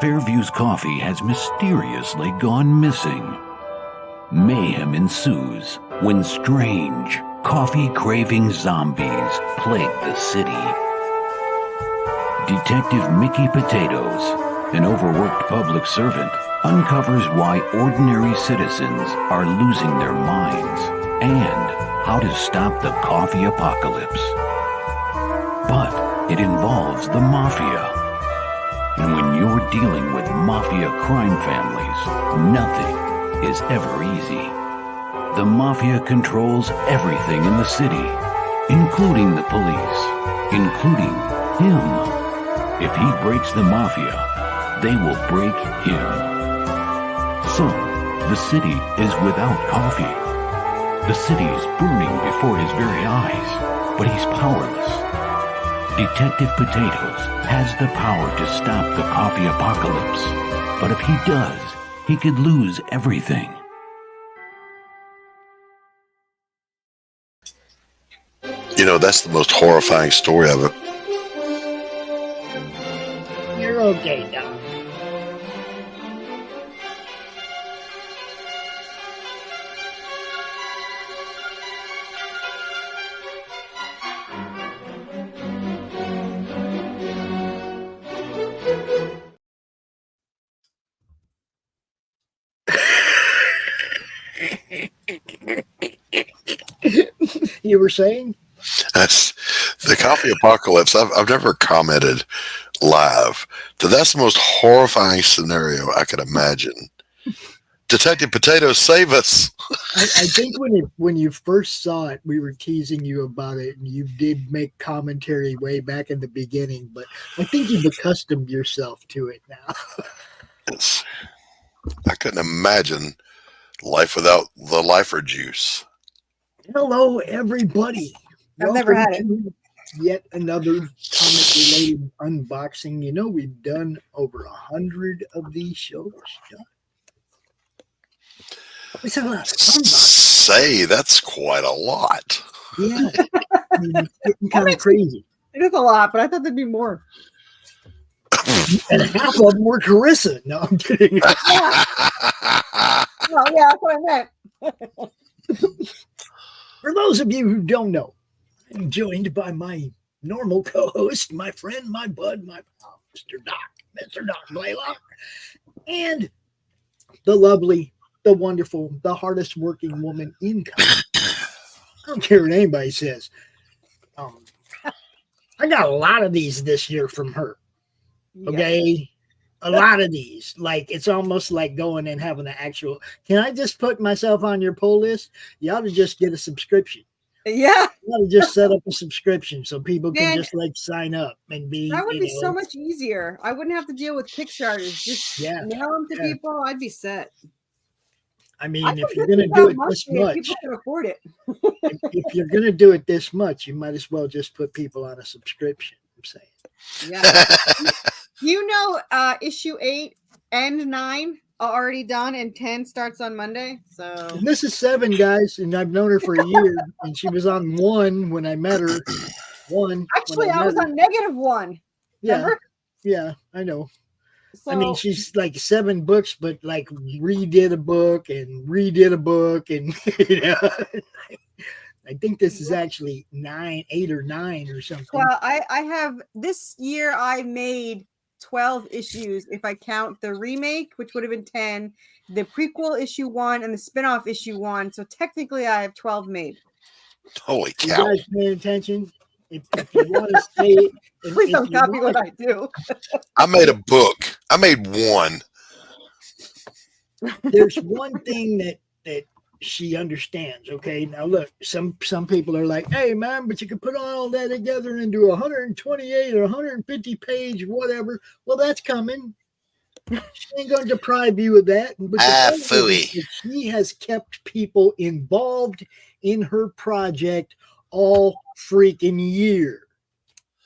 Fairview's coffee has mysteriously gone missing. Mayhem ensues when strange, coffee-craving zombies plague the city. Detective Mickey Potatoes, an overworked public servant, uncovers why ordinary citizens are losing their minds and how to stop the coffee apocalypse. But it involves the mafia. And when you're dealing with mafia crime families, nothing is ever easy. The mafia controls everything in the city, including the police, including him. If he breaks the mafia, they will break him. So, the city is without coffee. The city is burning before his very eyes, but he's powerless. Detective Potatoes has the power to stop the coffee apocalypse, but if he does, he could lose everything. You know, that's the most horrifying story of it. You're okay, Doc. You were saying? That's the coffee apocalypse. I've never commented live. That's the most horrifying scenario I could imagine. Detective Potatoes, save us! I think when you first saw it, we were teasing you about it, and you did make commentary way back in the beginning. But I think you've accustomed yourself to it now. I couldn't imagine life without the lifer juice. Hello, everybody. I've never had it. Yet another comic-related unboxing. You know, we've done over 100 of these shows. We said say that's quite a lot. Yeah, I mean, it's getting kind of crazy. It is a lot, but I thought there'd be more. And half of them were Corissa. No, I'm kidding. Yeah. Oh, yeah, that's what I meant. For those of you who don't know, I'm joined by my normal co-host, my friend, my bud, my pal, Mr. Doc Blalock, and the lovely, the wonderful, the hardest working woman in comics. I don't care what anybody says. I got a lot of these this year from her. Okay. Yeah. A lot of these. Like, it's almost like going and having an actual. Can I just put myself on your pull list? You ought to just get a subscription. Yeah. You ought to just set up a subscription so people can just like sign up and be. That would be so much easier. I wouldn't have to deal with Kickstarters. Just mail them to people. I'd be set. I mean, if you're going to do it this much, people can afford it. if you're going to do it this much, you might as well just put people on a subscription. I'm saying. Yeah. You know, issue 8 and 9 are already done, and 10 starts on Monday. So and this is 7, guys, and I've known her for a year, and she was on 1 when I met her. 1. Actually, I was on -1. Remember? Yeah, I know. So, I mean, she's like 7 books, but like redid a book, and you know. I think this is actually 8 or 9 or something. Well, I have this year. I made 12 issues if I count the remake, which would have been 10, the prequel issue 1, and the spinoff issue 1. So technically, I have 12 made. Holy cow! You guys paying attention? If you want to say it, please don't copy what I do. I made a book. I made 1. There's one thing that she understands. Okay, now look, some people are like, hey man, but you can put all that together into 128 or 150 page whatever. Well, that's coming. She ain't going to deprive you of that. But she has kept people involved in her project all freaking year.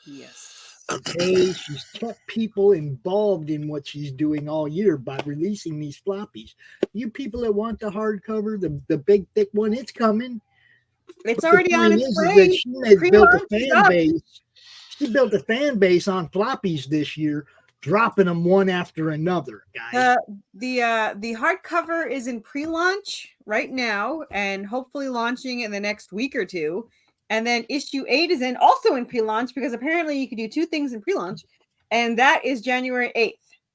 Yes. Okay, she's kept people involved in what she's doing all year by releasing these floppies. You people that want the hardcover, the big thick one, it's coming. It's already on its way. She built a fan base. She built a fan base on floppies this year dropping them one after another, guys. The hardcover is in pre-launch right now, and hopefully launching in the next week or two. And then issue 8 is also in pre-launch, because apparently you can do 2 things in pre-launch, and that is January 8th.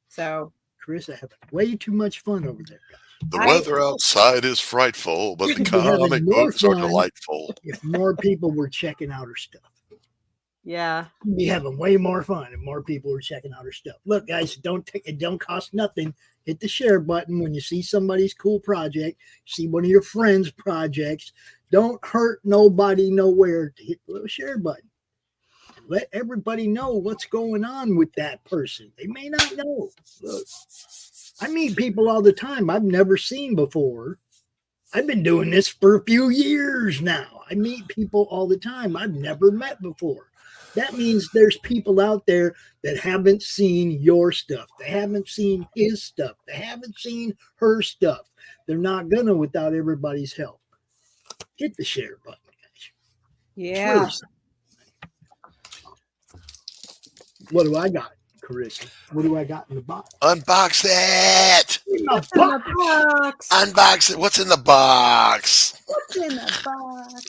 So Corissa having way too much fun over there, guys. The weather outside is frightful, but the We'd be having comic more books are fun delightful. If more people were checking out her stuff. yeah, We'd be having way more fun if more people were checking out her stuff. Look, guys, it don't cost nothing. Hit the share button when you see somebody's cool project, see one of your friends' projects. Don't hurt nobody nowhere to hit the little share button. Let everybody know what's going on with that person. They may not know. Look, I meet people all the time I've never seen before. I've been doing this for a few years now. I meet people all the time I've never met before. That means there's people out there that haven't seen your stuff. They haven't seen his stuff. They haven't seen her stuff. They're not gonna without everybody's help. Hit the share button, guys. yeah. What do I got, Corissa? What do I got in the box? Unbox it! What's in the box? Unbox it. What's in the box? What's in the box?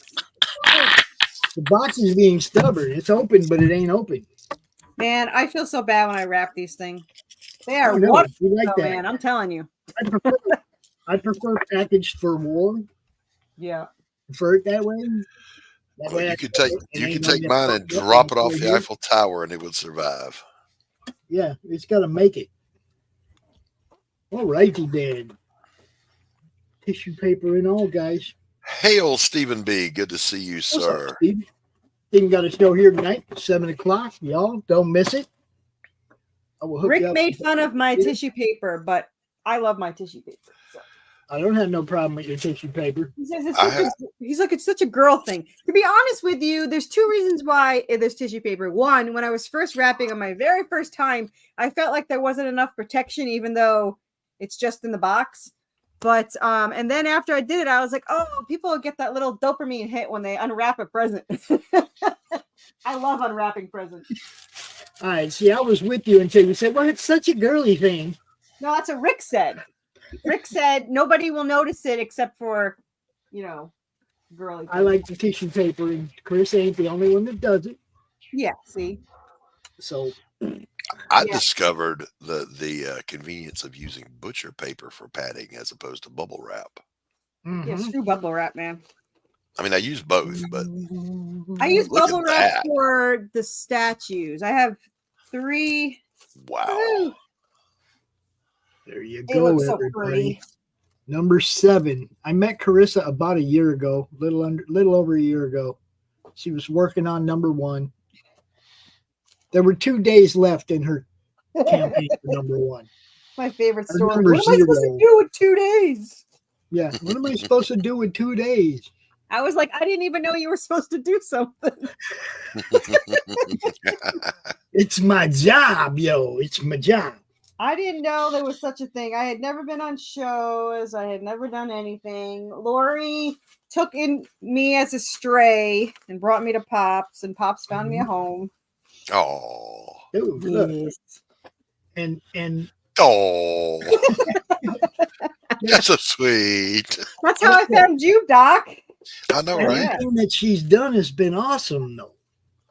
The box is being stubborn. It's open, but it ain't open. Man, I feel so bad when I wrap these things. They are Oh, no, wonderful, you like that. man. I'm telling you. I prefer packaged for war. Yeah. Prefer it that way. That Well, way I you could can take put it, you and could ain't take gonna mine get and fucked up drop it and off the put it Eiffel Tower, and it would survive. Yeah, it's got to make it. All righty then. Tissue paper and all, guys. Hail, Stephen B. Good to see you, What's up, sir. Steve? Stephen got a show here tonight, 7 o'clock. Y'all don't miss it. I will hook Rick you up. made fun of my tissue paper, but I love my tissue paper. So. I don't have no problem with your tissue paper. He says he's like, it's such a girl thing. To be honest with you, there's 2 reasons why there's tissue paper. One, when I was first wrapping on my very first time, I felt like there wasn't enough protection, even though it's just in the box. But and then after I did it, I was like, oh, people get that little dopamine hit when they unwrap a present. I love unwrapping presents. All right, see, I was with you until you said, well, it's such a girly thing. No, that's what Rick said. Rick said nobody will notice it except for, girly. I like the tissue paper, and Chris ain't the only one that does it. Yeah, see? So I discovered the convenience of using butcher paper for padding as opposed to bubble wrap. Yeah, screw bubble wrap, man. I mean, I use both, but I use Look at bubble wrap that. for the statues. I have 3. wow. there you They go, look so everybody. pretty. Number 7. I met Corissa about a year ago, little over a year ago. She was working on number 1. There were 2 days left in her campaign for number 1. My favorite Our story. number What am I supposed to 0. do in 2 days? Yeah, what am I supposed to do in 2 days? I was like, I didn't even know you were supposed to do something. It's my job, yo. It's my job. I didn't know there was such a thing. I had never been on shows. I had never done anything. Laurie took in me as a stray and brought me to Pops, and Pops found me a home. Oh. Dude, look. And Oh. That's so sweet. That's how I found you, Doc. I know, right? everything that she's done has been awesome, though.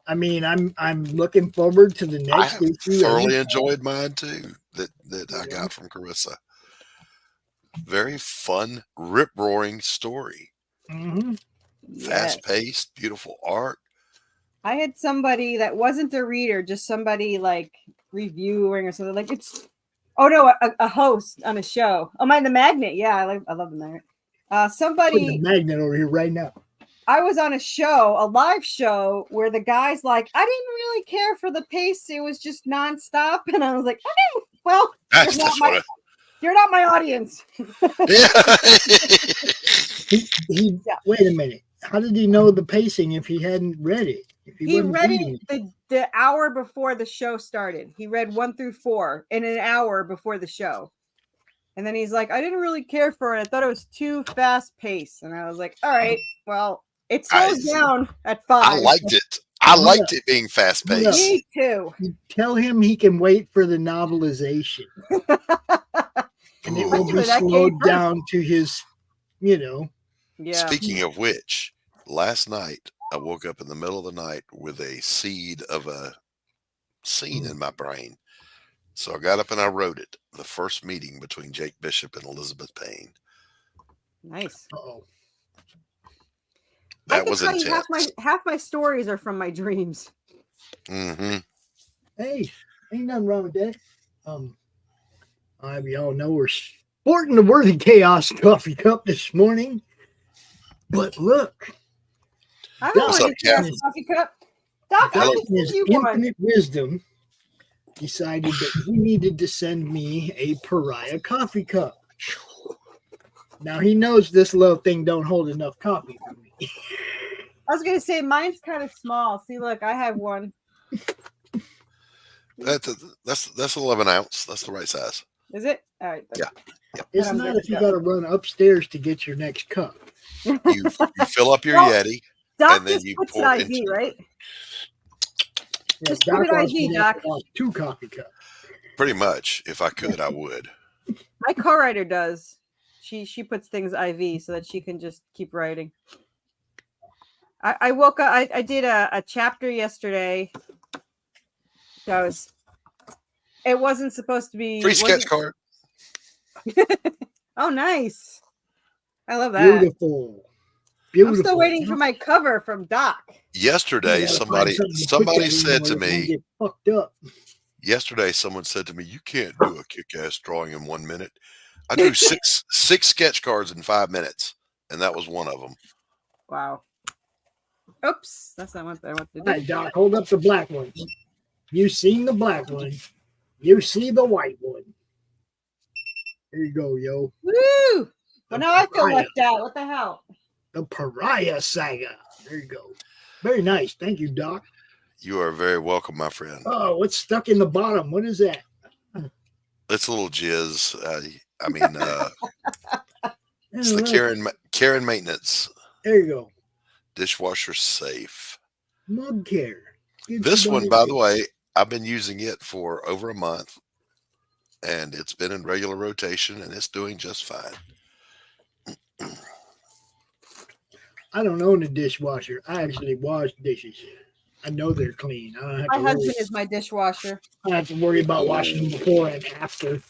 I mean, I'm looking forward to the I next have issue. thoroughly enjoyed mine too. That I got from Corissa. Very fun, rip roaring story. Mm-hmm. Fast paced, beautiful art. I had somebody that wasn't a reader, just somebody like reviewing or something. Like a host on a show. Oh, the Magnet. Yeah, I love the Magnet. Putting the magnet over here right now. I was on a live show where the guy's like, I didn't really care for the pace. It was just nonstop. And I was like, okay, well, you're not my audience. Wait a minute. How did he know the pacing if he hadn't read it? He read it the hour before the show started. He read 1 through 4 in an hour before the show. And then he's like, I didn't really care for it. I thought it was too fast paced. And I was like, all right, well, it slows down at 5. I liked it. I liked it being fast paced. Me too. You tell him he can wait for the novelization. And it will be That slowed came down to his, Yeah. Speaking of which, last night I woke up in the middle of the night with a seed of a scene in my brain. So I got up and I wrote it. The first meeting between Jake Bishop and Elizabeth Payne. Nice. uh-oh. That was intense. Half my stories are from my dreams. Mm-hmm. Hey, ain't nothing wrong with that. Y'all know we're sporting the Worthy Chaos coffee cup this morning. But look, I don't What's want up, to Captain? coffee cup. Doc, God how in his you one? infinite wisdom decided that he needed to send me a pariah coffee cup. Now he knows this little thing don't hold enough coffee for me. I was gonna say mine's kind of small. See, look, I have one. That's 11 ounce. That's the right size. Is it? All right. Yeah. It's I'm not good if to you go. got to run upstairs to get your next cup. You fill up your Well, Yeti Doc and then just you puts pour it it IV, into right? Yeah, Just Doc put it wants IV, me to Doc. have 2 coffee cups. Pretty much. If I could, I would. My co-writer does. She puts things IV so that she can just keep writing. I woke up. I did a chapter yesterday. It wasn't supposed to be. Free sketch card. Oh, nice! I love that. Beautiful. I'm still waiting for my cover from Doc. Yesterday, You gotta somebody find something to put that in said where to it won't me, get fucked up. yesterday, someone said to me, you can't do a kick-ass drawing in 1 minute. I drew six sketch cards in 5 minutes, and that was one of them. Wow. Oops, that's not what I want to All do. right, Doc, hold up the black one. You seen the black one. You see the white one. There you go, yo. Woo! Well, now I feel Pariah. left out. What the hell? The Pariah Saga. There you go. Very nice. Thank you, Doc. You are very welcome, my friend. Oh, what's stuck in the bottom? What is that? It's a little jizz. It's the Karen maintenance There you go. dishwasher safe. Mug care. Give This one, somebody by a- the way, I've been using it for over a month, and it's been in regular rotation, and it's doing just fine. I don't own a dishwasher. I actually wash dishes. I know they're clean. I don't have My to worry. husband is my dishwasher. I don't have to worry about washing them before and after.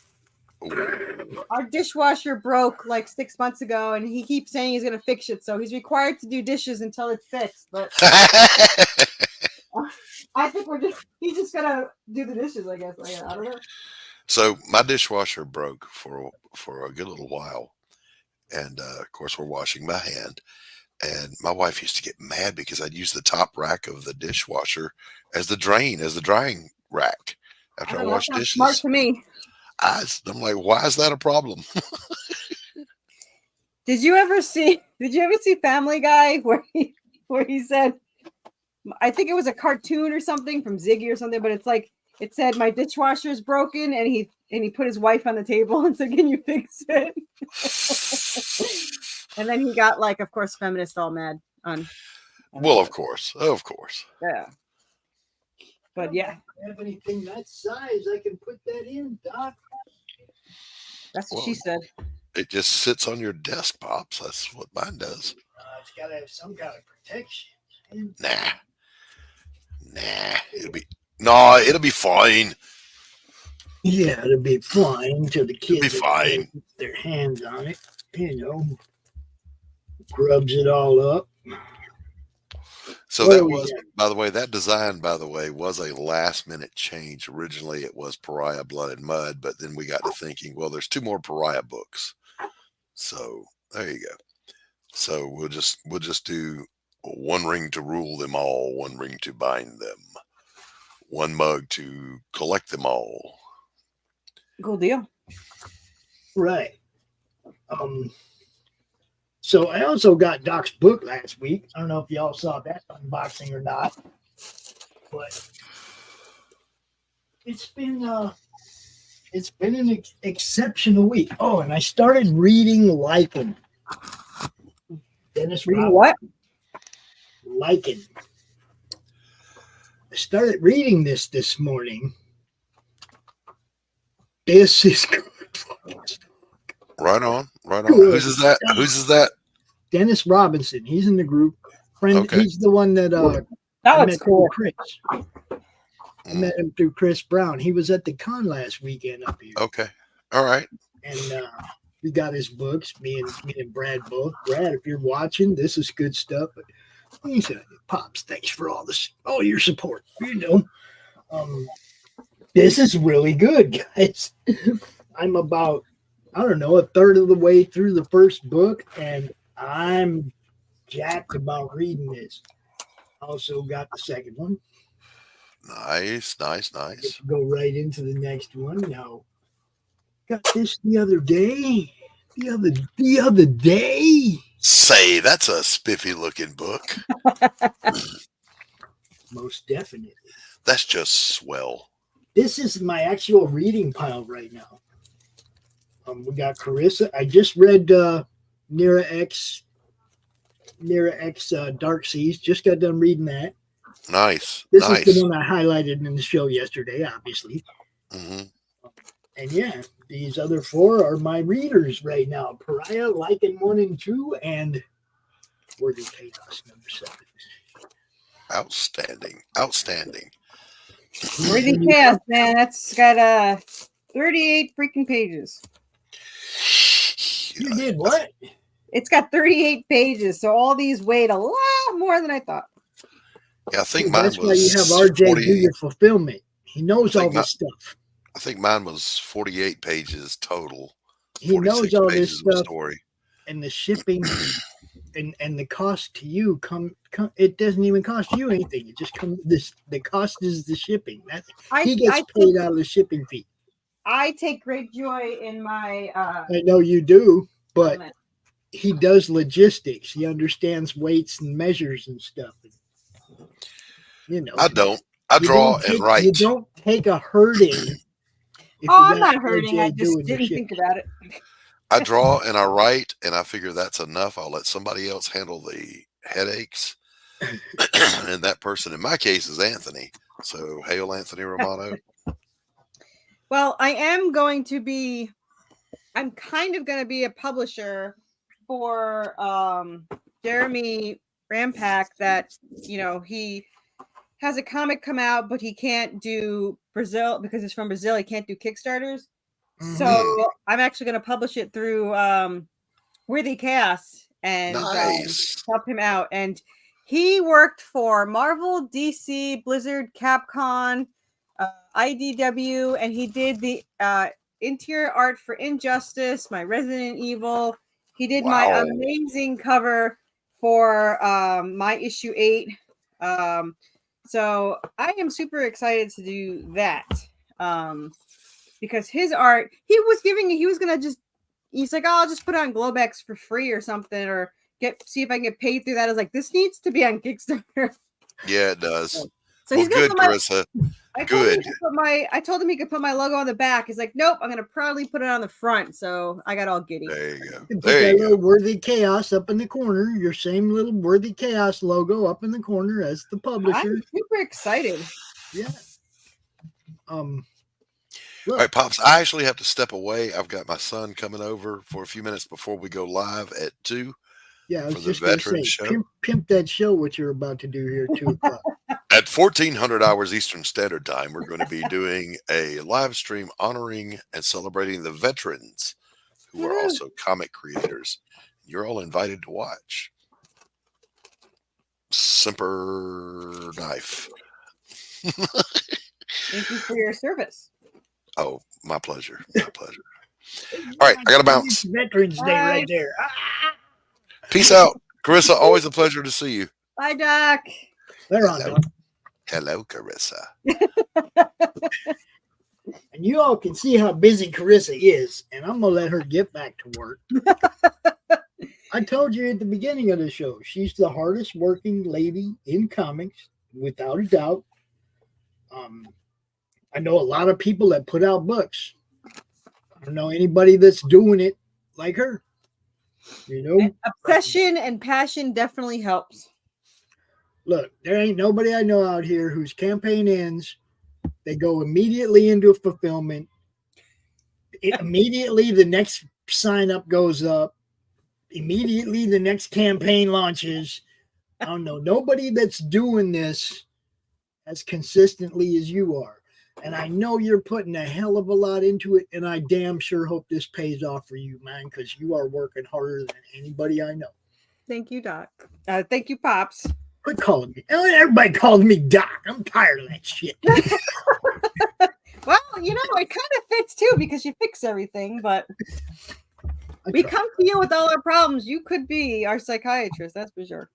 Our dishwasher broke like 6 months ago, and he keeps saying he's going to fix it. So he's required to do dishes until it's fixed. But I think he's just going to do the dishes, I guess. I don't know. So my dishwasher broke for a good little while, and of course we're washing by hand. And my wife used to get mad because I'd use the top rack of the dishwasher as the drying rack after I wash dishes. Smart to me. I'm like, why is that a problem? Did you ever see Family Guy where he said, I think it was a cartoon or something from Ziggy or something, but it's like it said my dishwasher is broken, and he put his wife on the table and said, "Can you fix it?" And then he got, like, of course, feminists all mad on. Well, of course. Yeah. But yeah, I don't have anything that size. I can put that in, Doc. that's what she said. It just sits on your desk, Pops. That's what mine does. It's got to have some kind of protection. Nah. It'll be fine. Yeah, it'll be fine until the kids be fine. Get their hands on it. Grubs it all up. So What that do we was, got? by the way, that design, by the way, was a last minute change. Originally it was Pariah Blood and Mud, but then we got to thinking, well, there's 2 more Pariah books. So there you go. So we'll just do 1 ring to rule them all, 1 ring to bind them, 1 mug to collect them all. Cool deal. Right. So I also got Doc's book last week. I don't know if y'all saw that unboxing or not, but it's been an exceptional week. Oh, and I started reading Lichen. Dennis Reading Robert. what? Lichen. I started reading this morning. This is good. Right on. Right on. Good. Whose is that? Whose is that? Dennis Robinson. He's in the group. Friend. Okay. He's the one that That I looks met cool. through Chris. I met him through Chris Brown. He was at the con last weekend up here. Okay. All right. And we got his books. Me and Brad both. Brad, if you're watching, this is good stuff. But he said, "Pops, thanks for all your support." This is really good, guys. I'm about, I don't know, a third of the way through the first book, and I'm jacked about reading this. Also got the second one. Nice. Go right into the next one now. Got this the other day. The other day. Say, that's a spiffy looking book. Most definitely. That's just swell. This is my actual reading pile right now. We got Corissa. I just read Nira X Dark Seas. Just got done reading that. Nice. This is the one I highlighted in the show yesterday, obviously. Mm-hmm. And yeah, these other four are my readers right now. Pariah, Lycan 1 and 2, and Worthy Chaos number 7. Outstanding. Worthy Chaos, man. That's got 38 freaking pages. You did what? It's got 38 pages, so all these weighed a lot more than I thought. Yeah, I think That's mine why you was have RJ 40, do your fulfillment. He knows all this stuff. I think mine was 48 pages total. He knows all this stuff. Story. And the shipping and the cost to you it doesn't even cost you anything. It just comes the cost is the shipping. He gets paid out of the shipping fee. I take great joy in my I know you do, but he does logistics. He understands weights and measures and stuff. You know, I don't. I draw and write. You don't take a herding. I'm not hurting. I just didn't think about it. I draw and I write, and I figure that's enough. I'll let somebody else handle the headaches. And that person, in my case, is Anthony. So, hail Anthony Romano. Well, I'm kind of going to be a publisher for Jeremy Rampak that, he has a comic come out, but he can't do Brazil because it's from Brazil. He can't do Kickstarters. Mm-hmm. So I'm actually going to publish it through Worthy Chaos and help him out. And he worked for Marvel, DC, Blizzard, Capcom, IDW, and he did the interior art for Injustice, my Resident Evil. He did my amazing cover for my issue 8. So I am super excited to do that because his art, he's like, I'll just put it on Globex for free or something, or see if I can get paid through that. I was like, this needs to be on Kickstarter. Yeah, it does. So he's good, Corissa. Good. I told him he could put my logo on the back. He's like, nope, I'm going to proudly put it on the front. So I got all giddy. There you go. Put that little Worthy Chaos up in the corner. Your same little Worthy Chaos logo up in the corner as the publisher. I'm super excited. Yeah. All right, Pops, I actually have to step away. I've got my son coming over for a few minutes before we go live at 2. Yeah, I was just going to say, pimp that show, what you're about to do here at 2 o'clock. At 1400 hours Eastern Standard Time, we're going to be doing a live stream honoring and celebrating the veterans who are also comic creators. You're all invited to watch. Semper Knife. Thank you for your service. Oh, my pleasure. My pleasure. All right, I got to bounce. Veterans Day right there. Peace out. Corissa, always a pleasure to see you. Bye, Doc. They're on, Doc. Hello, Corissa. And you all can see how busy Corissa is, and I'm going to let her get back to work. I told you at the beginning of the show, she's the hardest working lady in comics, without a doubt. I know a lot of people that put out books. I don't know anybody that's doing it like her. And obsession and passion definitely helps. Look, there ain't nobody I know out here whose campaign ends, they go immediately into fulfillment. Immediately the next sign up goes up. Immediately the next campaign launches. I don't know nobody that's doing this as consistently as you are. And I know you're putting a hell of a lot into it, and I damn sure hope this pays off for you, man, because you are working harder than anybody I know. Thank you, Doc. Thank you, Pops. Quit calling me. Everybody calls me Doc. I'm tired of that shit. Well, you know, it kind of fits too because you fix everything, but we come to you with all our problems. You could be our psychiatrist, that's for sure.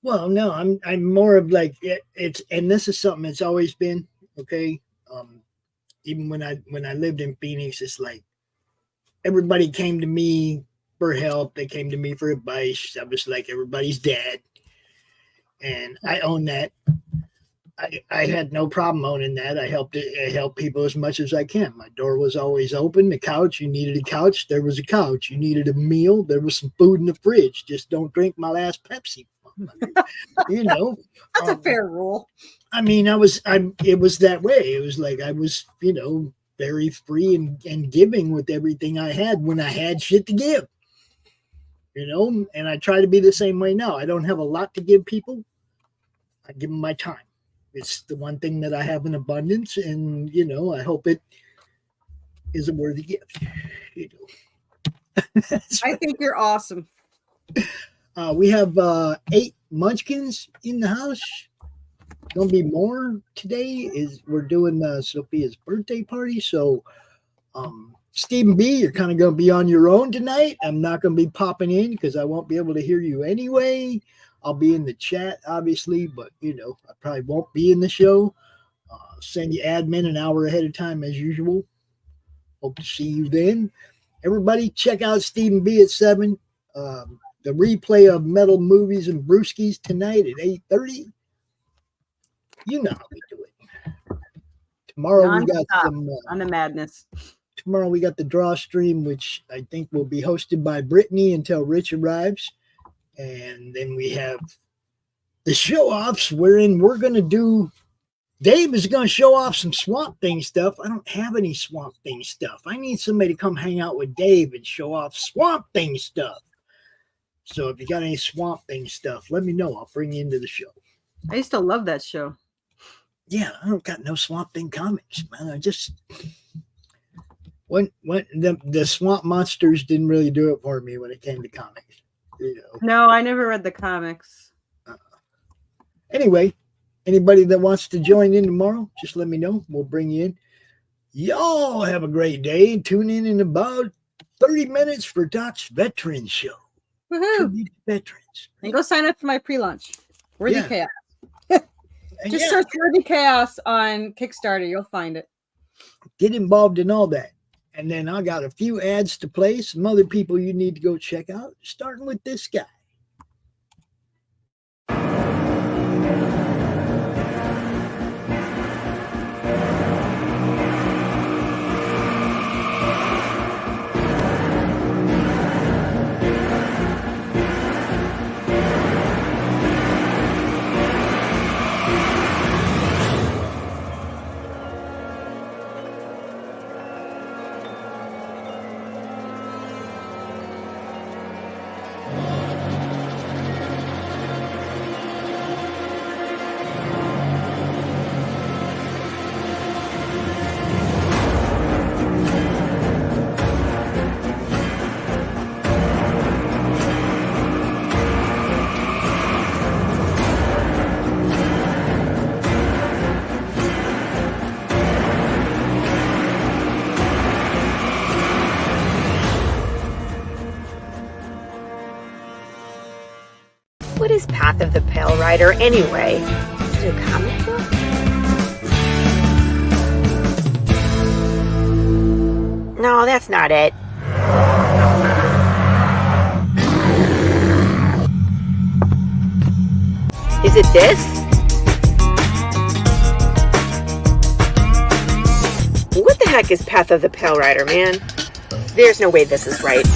Well, no, I'm more of like it's, and this is something that's always been okay. Even when I lived in Phoenix, it's like everybody came to me for help. They came to me for advice. I was like everybody's dad, and I own that. I had no problem owning that. I helped people as much as I can. My door was always open. The couch, you needed a couch, there was a couch. You needed a meal, there was some food in the fridge. Just don't drink my last Pepsi. You know, that's a fair rule. I mean, it was that way. It was like I was, you know, very free and giving with everything I had when I had shit to give. You know, and I try to be the same way now. I don't have a lot to give people. I give them my time. It's the one thing that I have in abundance, and you know, I hope it is a worthy gift. You know, I think you're awesome. We have 8 munchkins in the house. Gonna be more today. We're doing Sophia's birthday party, so Stephen B, you're kind of gonna be on your own tonight. I'm not gonna be popping in because I won't be able to hear you anyway. I'll be in the chat, obviously, but, you know, I probably won't be in the show. Send you admin an hour ahead of time as usual. Hope to see you then. Everybody, check out Stephen B at 7. The replay of Metal Movies and Brewskis tonight at 8:30. You know how we do it. Tomorrow we got some... on the madness. Tomorrow we got the draw stream, which I think will be hosted by Brittany until Rich arrives. And then we have the show-offs wherein we're going to do, Dave is going to show off some Swamp Thing stuff. I don't have any Swamp Thing stuff. I need somebody to come hang out with Dave and show off Swamp Thing stuff. So if you got any Swamp Thing stuff, let me know. I'll bring you into the show. I used to love that show. Yeah, I don't got no Swamp Thing comics, man. I just... When the Swamp Monsters didn't really do it for me when it came to comics. You know. No, I never read the comics. Anyway, anybody that wants to join in tomorrow, just let me know. We'll bring you in. Y'all have a great day. Tune in about 30 minutes for Doc's Veterans Show. Woohoo! Veterans. And go sign up for my pre-launch. Worthy Chaos. Just yeah, search Worthy Chaos on Kickstarter. You'll find it. get involved in all that. And then I got a few ads to play, some other people you need to go check out, starting with this guy. What is Path of the Pale Rider anyway? Is it a comic book? No, that's not it. Is it this? What the heck is Path of the Pale Rider, man? There's no way this is right.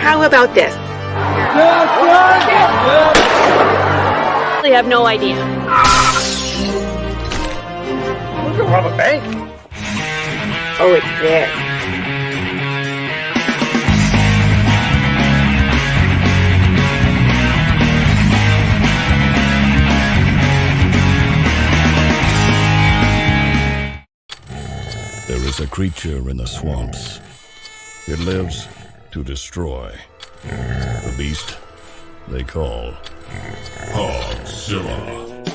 How about this? I have no idea. We're gonna rob a bank. Oh, it's this. There is a creature in the swamps. It lives to destroy. The beast they call Hogzilla.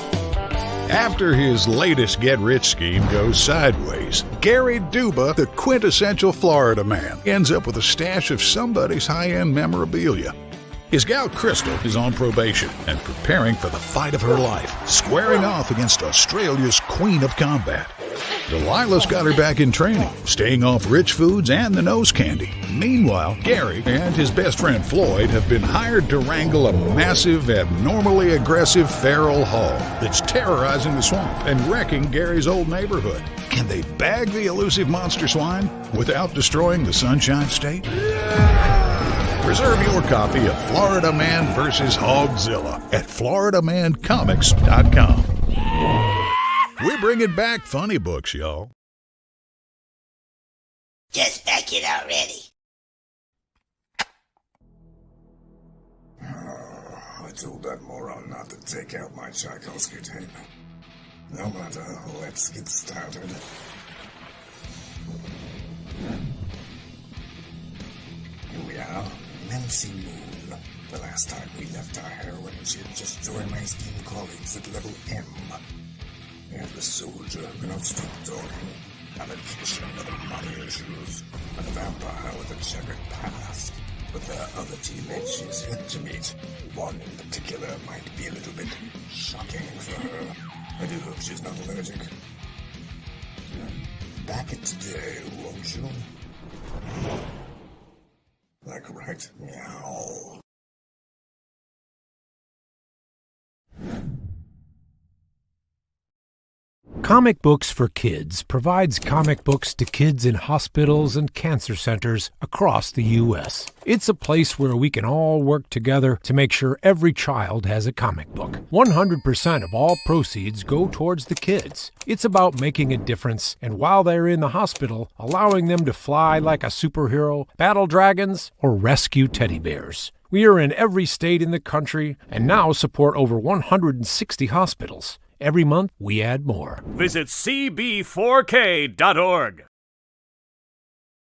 After his latest get-rich scheme goes sideways, Gary Duba, the quintessential Florida man, ends up with a stash of somebody's high-end memorabilia. His gal Crystal is on probation and preparing for the fight of her life, squaring off against Australia's Queen of Combat. Delilah's got her back in training, staying off rich foods and the nose candy. Meanwhile, Gary and his best friend Floyd have been hired to wrangle a massive, abnormally aggressive feral hog that's terrorizing the swamp and wrecking Gary's old neighborhood. Can they bag the elusive monster swine without destroying the Sunshine State? Reserve your copy of Florida Man vs. Hogzilla at FloridaManComics.com. We're bringing back funny books, y'all. Just back it already. I told that moron not to take out my Tchaikovsky tape. No matter, let's get started. Here we are, Nancy Moon. The last time we left our heroine, she had just joined my esteemed colleagues at level M. And the soldier who cannot stop talking, a magician with money issues, and a vampire with a checkered past. With their other teammates she's yet to meet. One in particular might be a little bit shocking for her. I do hope she's not allergic. Back it today, won't you? Like right meow. Comic Books for Kids provides comic books to kids in hospitals and cancer centers across the U.S. It's a place where we can all work together to make sure every child has a comic book. 100% of all proceeds go towards the kids. It's about making a difference, and while they're in the hospital, allowing them to fly like a superhero, battle dragons, or rescue teddy bears. We are in every state in the country and now support over 160 hospitals. Every month, we add more. Visit cb4k.org.